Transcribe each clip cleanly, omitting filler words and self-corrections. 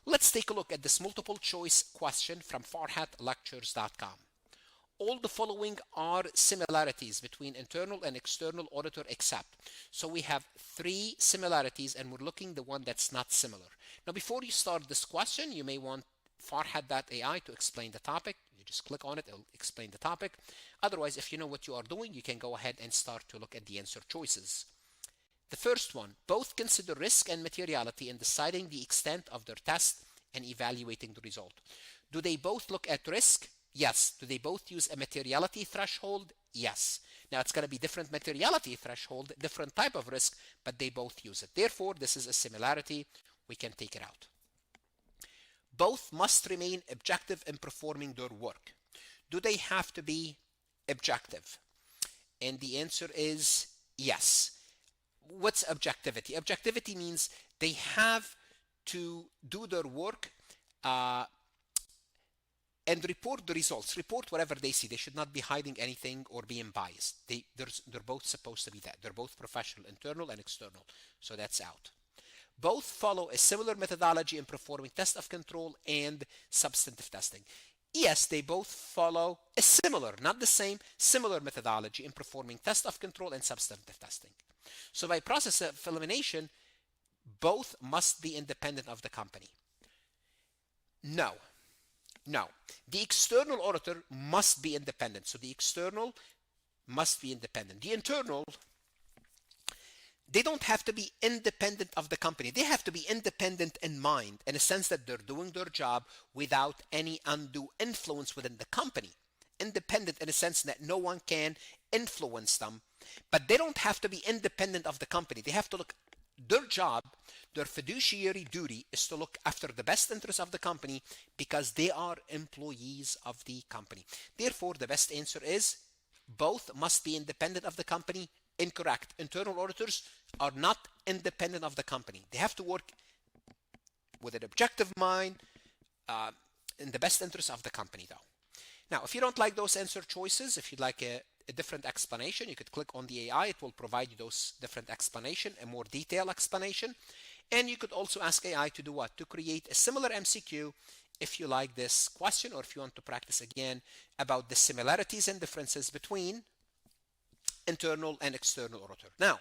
Let's take a look at this multiple choice question from farhatlectures.com. All the following are similarities between internal and external auditor except. So we have 3 similarities and we're looking the one that's not similar. Now before you start this question, you may want Farhat.ai to explain the topic. You just click on it, it'll explain the topic. Otherwise, if you know what you are doing, you can go ahead and start to look at the answer choices. The first one, both consider risk and materiality in deciding the extent of their test and evaluating the result. Do they both look at risk? Yes. Do they both use a materiality threshold? Yes. Now it's going to be different materiality threshold, different type of risk, but they both use it. Therefore, this is a similarity. We can take it out. Both must remain objective in performing their work. Do they have to be objective? And the answer is yes. What's objectivity? Objectivity means they have to do their work and report the results, report whatever they see. They should not be hiding anything or being biased. They're both supposed to be that. They're both professional, internal and external. So that's out. Both follow a similar methodology in performing test of control and substantive testing. Yes, they both follow a similar, not the same, similar methodology in performing test of control and substantive testing. So by process of elimination, both must be independent of the company. No. The external auditor must be independent. So the external must be independent. The internal, they don't have to be independent of the company. They have to be independent in mind, in a sense that they're doing their job without any undue influence within the company. Independent in a sense that no one can influence them, but they don't have to be independent of the company. They have to look, their job, their fiduciary duty is to look after the best interests of the company because they are employees of the company. Therefore, the best answer is both must be independent of the company. Incorrect. Internal auditors are not independent of the company. They have to work with an objective mind in the best interest of the company though. Now, if you don't like those answer choices, if you'd like a different explanation, you could click on the AI. It will provide you those different explanation, a more detailed explanation. And you could also ask AI to do what? To create a similar MCQ if you like this question or if you want to practice again about the similarities and differences between internal and external auditor. Now,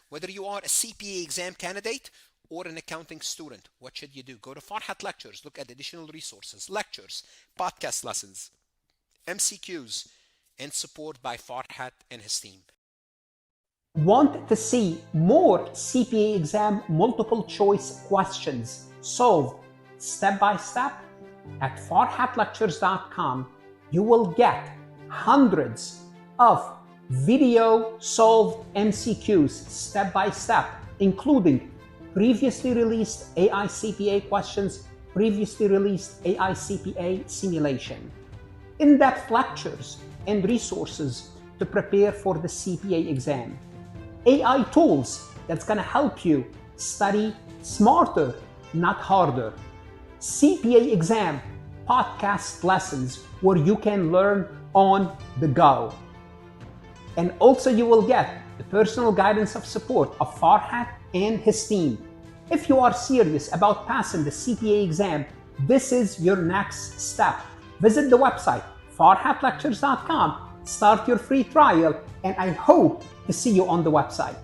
whether you are a CPA exam candidate or an accounting student, what should you do? Go to Farhat Lectures, look at additional resources, lectures, podcast lessons, MCQs, and support by Farhat and his team. Want to see more CPA exam multiple choice questions solved step by step? At farhatlectures.com, you will get hundreds of video solved MCQs step by step, including previously released AI CPA questions, previously released AI CPA simulation, in-depth lectures and resources to prepare for the CPA exam, AI tools that's going to help you study smarter, not harder, CPA exam podcast lessons where you can learn on the go. And also you will get the personal guidance of support of Farhat and his team. If you are serious about passing the CPA exam, this is your next step. Visit the website farhatlectures.com, start your free trial, and I hope to see you on the website.